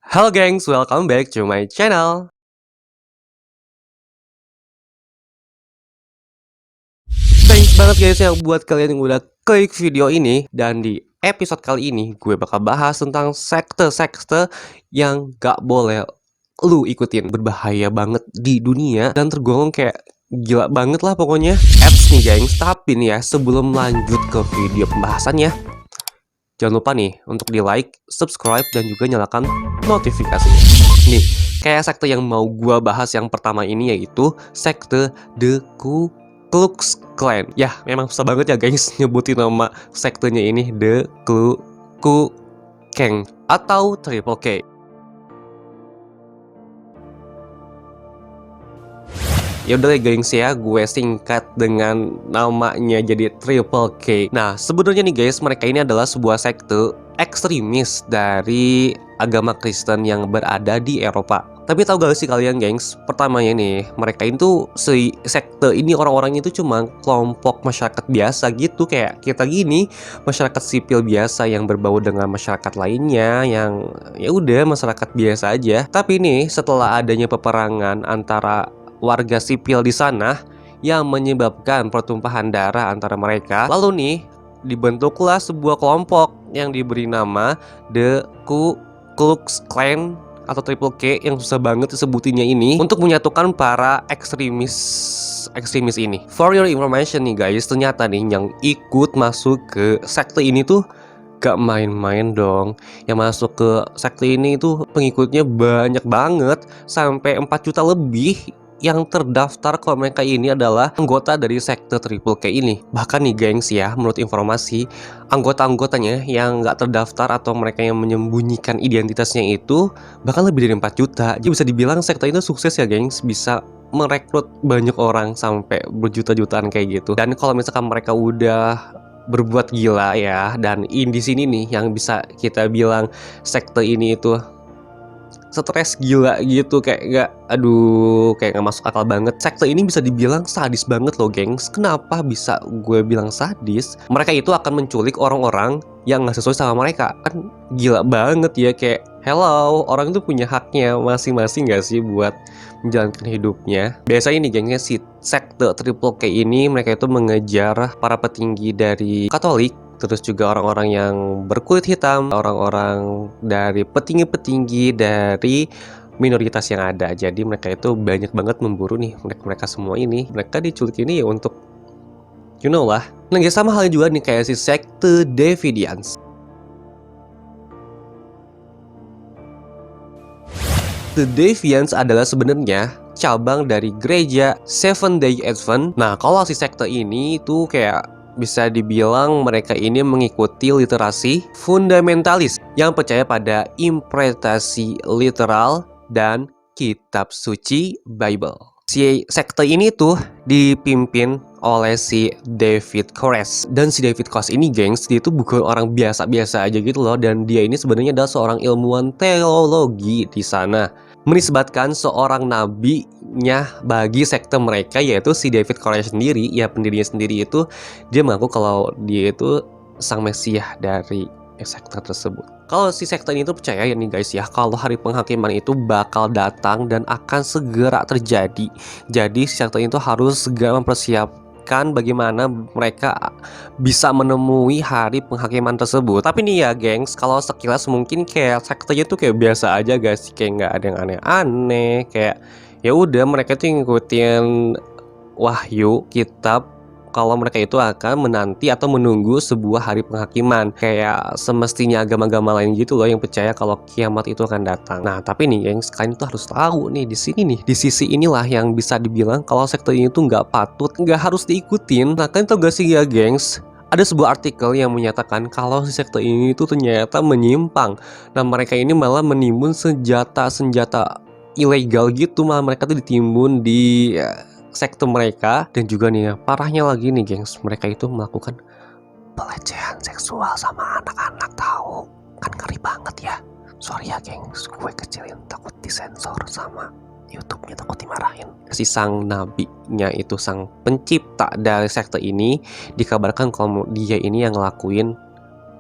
Halo gengs, welcome back to my channel. Thanks banget guys yang buat kalian yang udah klik video ini. Dan di episode kali ini gue bakal bahas tentang sekte-sekte yang gak boleh lu ikutin. Berbahaya banget di dunia dan tergolong kayak gila banget lah pokoknya. Apps nih gengs, tapi nih ya sebelum lanjut ke video pembahasannya, jangan lupa nih untuk di like, subscribe, dan juga nyalakan notifikasinya. Nih, kayak sekte yang mau gua bahas yang pertama ini yaitu sekte The Ku Klux Klan. Ya, memang susah banget ya guys nyebutin nama sektenya ini, The Ku Kang atau Triple K. Ya udah deh gengs ya, gue singkat dengan namanya jadi Triple K. Nah, sebenarnya nih guys, mereka ini adalah sebuah sekte ekstremis dari agama Kristen yang berada di Eropa. Tapi tahu gak sih kalian gengs, pertamanya nih, mereka itu si sekte ini orang-orang itu cuma kelompok masyarakat biasa gitu, kayak kita gini, masyarakat sipil biasa yang berbau dengan masyarakat lainnya yang ya udah masyarakat biasa aja. Tapi nih, setelah adanya peperangan antara warga sipil di sana yang menyebabkan pertumpahan darah antara mereka. Lalu nih, dibentuklah sebuah kelompok yang diberi nama The Ku Klux Klan atau Triple K yang susah banget disebutinnya ini untuk menyatukan para ekstremis ini. For your information nih guys, ternyata nih yang ikut masuk ke sekte ini tuh gak main-main dong. Yang masuk ke sekte ini tuh pengikutnya banyak banget, sampai 4 juta lebih yang terdaftar kalau mereka ini adalah anggota dari sekte Triple K ini. Bahkan nih gengs ya, menurut informasi, anggota-anggotanya yang nggak terdaftar atau mereka yang menyembunyikan identitasnya itu bahkan lebih dari 4 juta. Jadi bisa dibilang sekte itu sukses ya gengs, bisa merekrut banyak orang sampai berjuta-jutaan kayak gitu. Dan kalau misalkan mereka udah berbuat gila ya, dan di sini nih yang bisa kita bilang sekte ini itu stres gila gitu, kayak gak masuk akal banget. Sekte ini bisa dibilang sadis banget loh gengs. Kenapa bisa gue bilang sadis? Mereka itu akan menculik orang-orang yang gak sesuai sama mereka. Kan gila banget ya, kayak hello, orang itu punya haknya masing-masing gak sih buat menjalankan hidupnya. Biasanya nih gengnya si sekte Triple K ini mereka itu mengejar para petinggi dari Katolik, terus juga orang-orang yang berkulit hitam, orang-orang dari petinggi-petinggi dari minoritas yang ada. Jadi mereka itu banyak banget memburu nih mereka semua ini. Mereka diculik ini ya untuk you know lah. Nah guys, sama halnya juga nih kayak si sekte Davidians. The Deviants adalah sebenarnya cabang dari gereja Seventh Day Advent. Nah, kalau si sekte ini tuh kayak bisa dibilang mereka ini mengikuti literasi fundamentalis yang percaya pada interpretasi literal dan kitab suci Bible. Si sekte ini tuh dipimpin oleh si David Koresh. Dan si David Koresh ini gengs, dia tuh bukan orang biasa-biasa aja gitu loh. Dan dia ini sebenarnya adalah seorang ilmuwan teologi di sana, menisbatkan seorang nabinya bagi sekte mereka, yaitu si David Koresh sendiri. Ya pendirinya sendiri itu dia mengaku kalau dia itu sang mesiah dari sekte tersebut. Kalau si sekte ini tuh percaya ya nih guys ya, kalau hari penghakiman itu bakal datang dan akan segera terjadi. Jadi si sekte itu harus segera mempersiapkan bagaimana mereka bisa menemui hari penghakiman tersebut. Tapi nih ya gengs, kalau sekilas mungkin kayak sektenya tuh kayak biasa aja guys, kayak nggak ada yang aneh-aneh, kayak ya udah mereka tuh ngikutin wahyu kitab kalau mereka itu akan menanti atau menunggu sebuah hari penghakiman, kayak semestinya agama-agama lain gitu loh yang percaya kalau kiamat itu akan datang. Nah tapi nih yang kalian itu harus tahu nih, di sini nih, di sisi inilah yang bisa dibilang kalau sekte ini tuh nggak patut, nggak harus diikutin. Nah kalian tau gak sih ya gengs, ada sebuah artikel yang menyatakan kalau si sekte ini tuh ternyata menyimpang. Nah mereka ini malah menimbun senjata-senjata ilegal gitu, malah mereka tuh ditimbun di sekte mereka. Dan juga nih ya, parahnya lagi nih gengs, mereka itu melakukan pelecehan seksual sama anak-anak, tahu kan, ngeri banget ya. Sorry ya gengs, gue kecilin takut disensor sama YouTube-nya, takut dimarahin. Si sang nabinya itu, sang pencipta dari sekte ini, dikabarkan kalau dia ini yang ngelakuin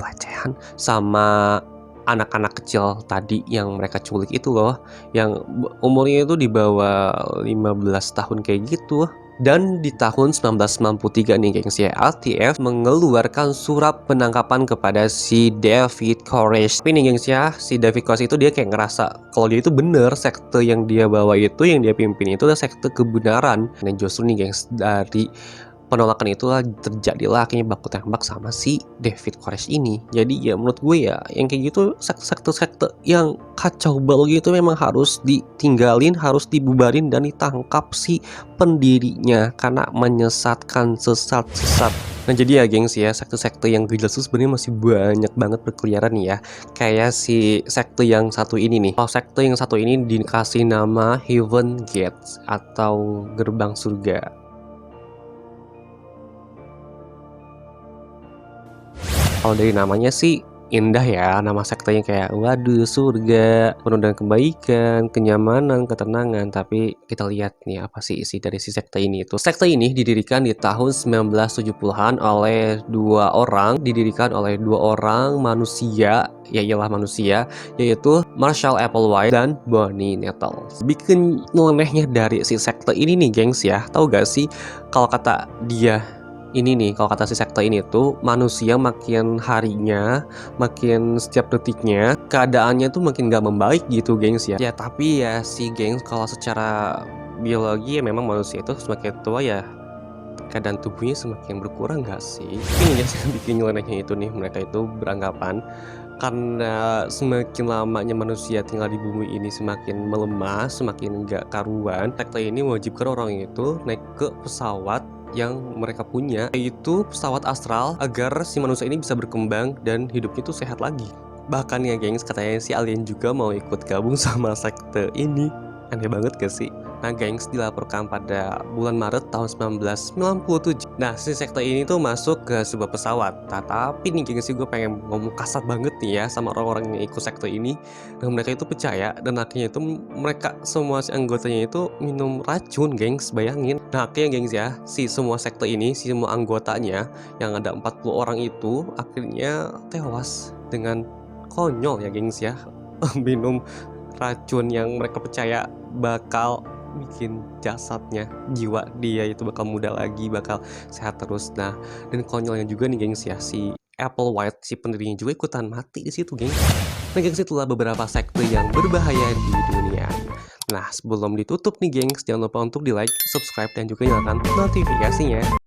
pelecehan sama anak-anak kecil tadi yang mereka culik itu loh, yang umurnya itu di bawah 15 tahun kayak gitu. Dan di tahun 1993 nih gengs ya, RTF mengeluarkan surat penangkapan kepada si David Koresh. Tapi nih gengs ya, si David Koresh itu dia kayak ngerasa kalau dia itu bener, sekte yang dia bawa itu, yang dia pimpin itu adalah sekte kebenaran. Dan justru nih gengs, dari penolakan itulah terjadilah akhirnya baku tembak sama si David Koresh ini. Jadi ya menurut gue ya yang kayak gitu sekte-sekte yang kacau balau gitu memang harus ditinggalin, harus dibubarin dan ditangkap si pendirinya karena menyesatkan sesat-sesat. Nah jadi ya gengs ya, sekte-sekte yang gak jelas itu sebenarnya masih banyak banget berkeliaran nih ya. Kayak si sekte yang satu ini nih. Kalau sekte yang satu ini dikasih nama Heaven Gates atau gerbang surga. Kalau dari namanya sih indah ya, nama sektenya kayak waduh surga, penuh dengan kebaikan, kenyamanan, ketenangan. Tapi kita lihat nih apa sih isi dari si sekte ini itu. Sekte ini didirikan di tahun 1970-an oleh dua orang manusia, ya ialah manusia, yaitu Marshall Applewhite dan Bonnie Nettles. Bikin nyelenehnya dari si sekte ini nih gengs ya, tahu gak sih kalau kata dia ini nih, kalau kata si sekte ini tuh manusia makin harinya, makin setiap detiknya keadaannya tuh makin gak membaik gitu gengs ya. Ya tapi ya si gengs kalau secara biologi ya memang manusia itu semakin tua ya keadaan tubuhnya semakin berkurang gak sih? Ini guys yang bikin nyelenehnya itu nih, mereka itu beranggapan karena semakin lamanya manusia tinggal di bumi ini semakin melemah, semakin gak karuan, sekte ini mewajibkan orang itu naik ke pesawat yang mereka punya, yaitu pesawat astral, agar si manusia ini bisa berkembang dan hidupnya itu sehat lagi. Bahkan ya gengs, katanya si alien juga mau ikut gabung sama sekte ini. Aneh banget gak sih? Nah gengs, dilaporkan pada bulan Maret tahun 1997. Nah si sekte ini tuh masuk ke sebuah pesawat. Nah, tapi nih gengs, gue pengen ngomong kasar banget nih ya sama orang-orang yang ikut sekte ini. Dan mereka itu percaya, dan akhirnya itu mereka semua si anggotanya itu minum racun gengs, bayangin. Nah akhirnya gengs ya, si semua sekte ini, si semua anggotanya yang ada 40 orang itu akhirnya tewas dengan konyol ya gengs ya. Minum racun yang mereka percaya bakal bikin jasadnya, jiwa dia itu bakal muda lagi, bakal sehat terus. Nah, dan konyolnya juga nih gengs ya, si Applewhite, si pendirinya juga ikutan mati di situ gengs. Nah gengs, itulah beberapa sekte yang berbahaya di dunia. Nah sebelum ditutup nih gengs, jangan lupa untuk di like, subscribe, dan juga nyalakan notifikasinya.